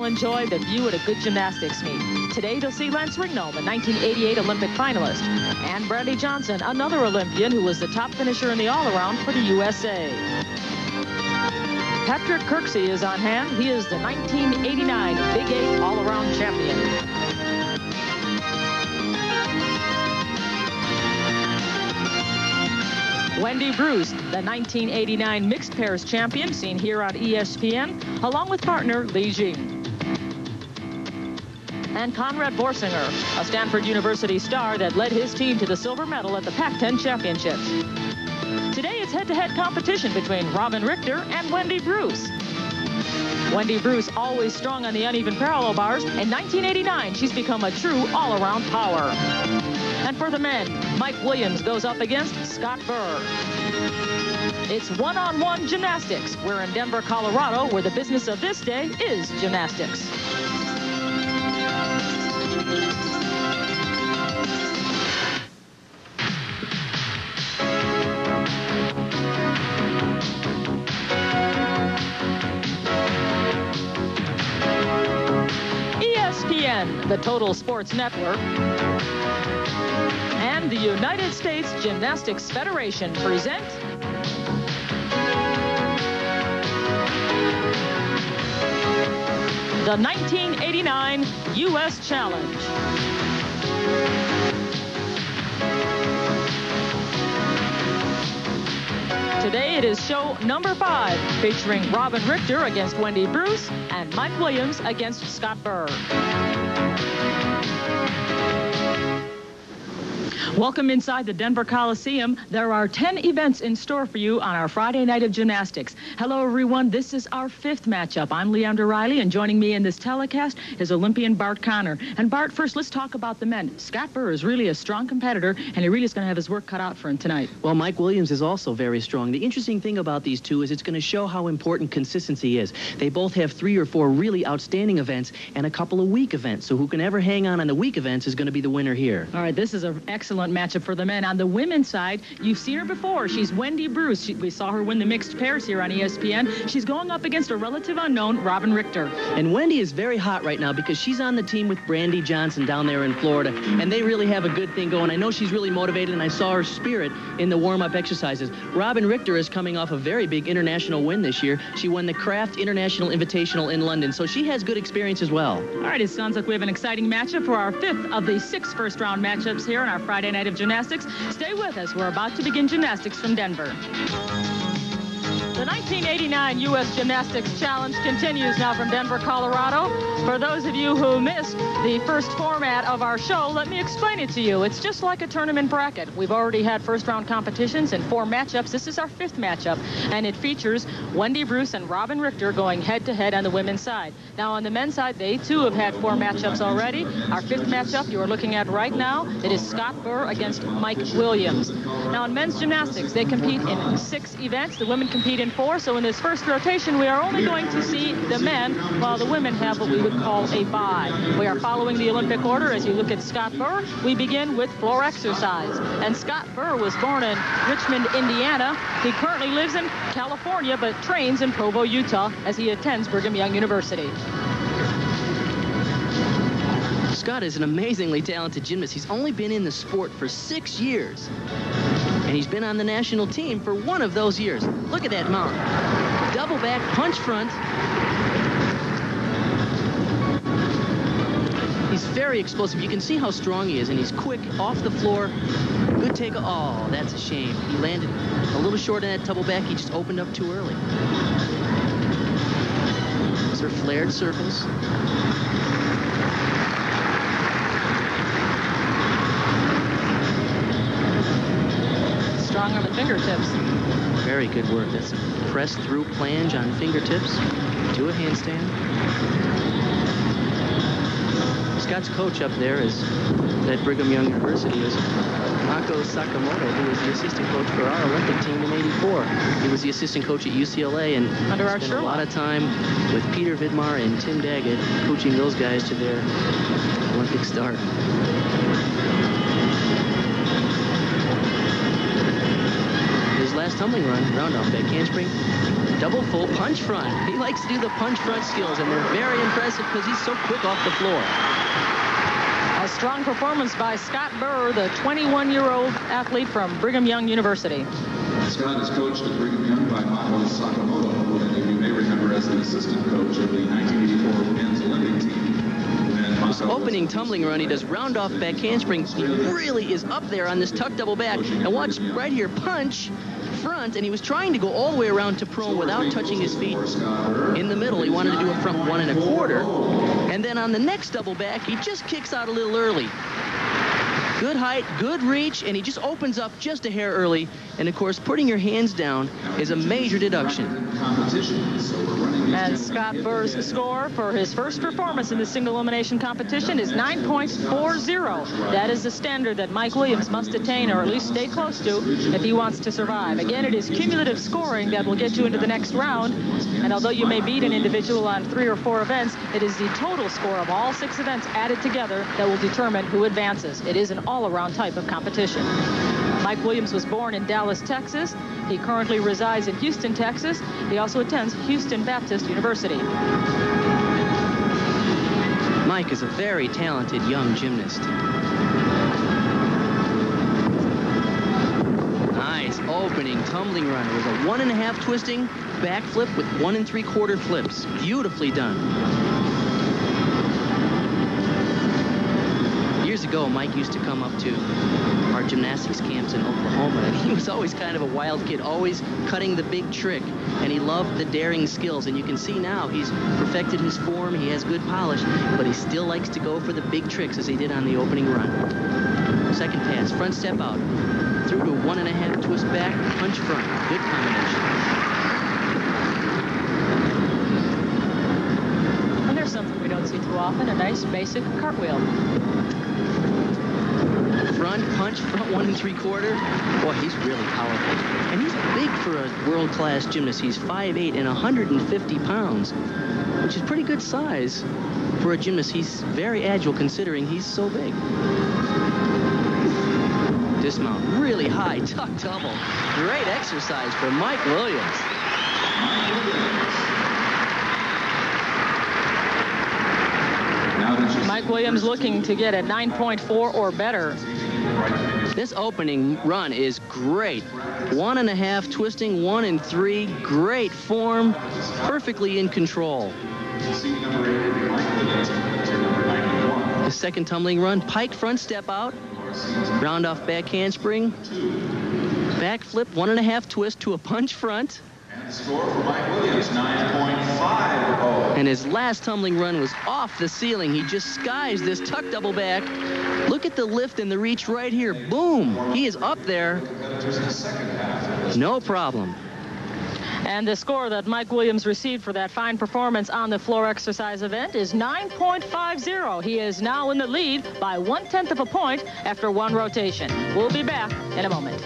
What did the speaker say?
Enjoy the view at a good gymnastics meet. Today they'll see Lance Rignall, the 1988 Olympic finalist, and Brandy Johnson, another Olympian who was the top finisher in the all-around for the USA. Patrick Kirksey is on hand. He is the 1989 Big 8 all-around champion. Wendy Bruce, the 1989 mixed pairs champion, seen here on ESPN, along with partner Li Jing. And Conrad Borsinger, a Stanford University star that led his team to the silver medal at the Pac-10 Championships. Today it's head-to-head competition between Robin Richter and Wendy Bruce. Wendy Bruce always strong on the uneven parallel bars. In 1989, she's become a true all-around power. And for the men, Mike Williams goes up against Scott Burr. It's one-on-one gymnastics. We're in Denver, Colorado, where the business of this day is gymnastics. ESPN, the Total Sports Network, and the United States Gymnastics Federation present the 1989 U.S. Challenge. Today it is show number 5, featuring Robin Richter against Wendy Bruce and Mike Williams against Scott Burr. Welcome inside the Denver Coliseum. There are 10 events in store for you on our Friday night of gymnastics. Hello, everyone. This is our 5th matchup. I'm Leandra Riley, and joining me in this telecast is Olympian Bart Connor. And Bart, first, let's talk about the men. Scott Burr is really a strong competitor, and he really is going to have his work cut out for him tonight. Well, Mike Williams is also very strong. The interesting thing about these two is it's going to show how important consistency is. They both have 3 or 4 really outstanding events and a couple of weak events. So who can ever hang on the weak events is going to be the winner here. All right, this is an excellent matchup for the men. On the women's side, you've seen her before. She's Wendy Bruce. We saw her win the mixed pairs here on ESPN. She's going up against a relative unknown, Robin Richter. And Wendy is very hot right now because she's on the team with Brandy Johnson down there in Florida, and they really have a good thing going. I know she's really motivated, and I saw her spirit in the warm-up exercises. Robin Richter is coming off a very big international win this year. She won the Kraft International Invitational in London, so she has good experience as well. All right, it sounds like we have an exciting matchup for our 5th of the 6 first-round matchups here on our Friday night of gymnastics. Stay with us. We're about to begin gymnastics from Denver. The 1989 U.S. Gymnastics Challenge continues now from Denver, Colorado. For those of you who missed the first format of our show, let me explain it to you. It's just like a tournament bracket. We've already had first-round competitions and 4 matchups. This is our 5th matchup, and it features Wendy Bruce and Robin Richter going head-to-head on the women's side. Now, on the men's side, they, too, have had 4 matchups already. Our 5th matchup you are looking at right now, it is Scott Burr against Mike Williams. Now, in men's gymnastics, they compete in 6 events. The women compete in 4, so in this first rotation, we are only going to see the men, while the women have what we would call a bye. We are following the Olympic order. As you look at Scott Burr, we begin with floor exercise. And Scott Burr was born in Richmond, Indiana. He currently lives in California, but trains in Provo, Utah, as he attends Brigham Young University. Scott is an amazingly talented gymnast. He's only been in the sport for 6 years. And he's been on the national team for 1 of those years. Look at that mount. Double back, punch front. He's very explosive. You can see how strong he is, and he's quick off the floor. Good take. Oh, that's a shame. He landed a little short on that double back. He just opened up too early. Those are flared circles. Strong on the fingertips. Very good work. That's a press through plange on fingertips to a handstand. Scott's coach up there is at Brigham Young University is Mako Sakamoto, who was the assistant coach for our Olympic team in '84. He was the assistant coach at UCLA and spent a lot of time with Peter Vidmar and Tim Daggett coaching those guys to their Olympic start. last tumbling run, round off back handspring, double full punch front. He likes to do the punch front skills, and they're very impressive because he's so quick off the floor. A strong performance by Scott Burr, the 21-year-old athlete from Brigham Young University. Scott is coached at Brigham Young by Mako Sakamoto, who you may remember as the assistant coach of the 1984 men's Olympic team. This opening tumbling run, he does round off back handspring. He really is up there on this tuck double back. And watch right here, punch front, and he was trying to go all the way around to prone without touching his feet in the middle. He wanted to do a front 1 1/4. And then on the next double back, he just kicks out a little early. Good height, good reach, and he just opens up just a hair early. And of course, putting your hands down is a major deduction. And Scott Burr's score for his first performance in the single elimination competition is 9.40. That is the standard that Mike Williams must attain, or at least stay close to, if he wants to survive. Again, it is cumulative scoring that will get you into the next round. And although you may beat an individual on 3 or 4 events, it is the total score of all 6 events added together that will determine who advances. It is an all-around type of competition. Mike Williams was born in Dallas, Texas. He currently resides in Houston, Texas. He also attends Houston Baptist University. Mike is a very talented young gymnast. Nice opening tumbling run. It was a 1 1/2 twisting backflip with 1 3/4 flips. Beautifully done. Years ago, Mike used to come up to our gymnastics camps in Oklahoma, and he was always kind of a wild kid, always cutting the big trick, and he loved the daring skills. And you can see now he's perfected his form, he has good polish, but he still likes to go for the big tricks as he did on the opening run. Second pass, front step out, through to 1 1/2 twist back, punch front. Good combination. And there's something we don't see too often, a nice basic cartwheel. Front punch, front 1 3/4. Boy, he's really powerful. And he's big for a world-class gymnast. He's 5'8" and 150 pounds, which is pretty good size for a gymnast. He's very agile considering he's so big. Dismount, really high tuck double. Great exercise for Mike Williams. Mike Williams looking to get a 9.4 or better. This opening run is great. 1 1/2 twisting, 1 3. Great form, perfectly in control. The second tumbling run, pike front step out, round off back handspring, back flip, 1 1/2 twist to a punch front. Score for Mike Williams, 9.50. And his last tumbling run was off the ceiling. He just skies this tuck double back. Look at the lift and the reach right here. Boom! He is up there. No problem. And the score that Mike Williams received for that fine performance on the floor exercise event is 9.50. He is now in the lead by 1/10 of a point after 1 rotation. We'll be back in a moment.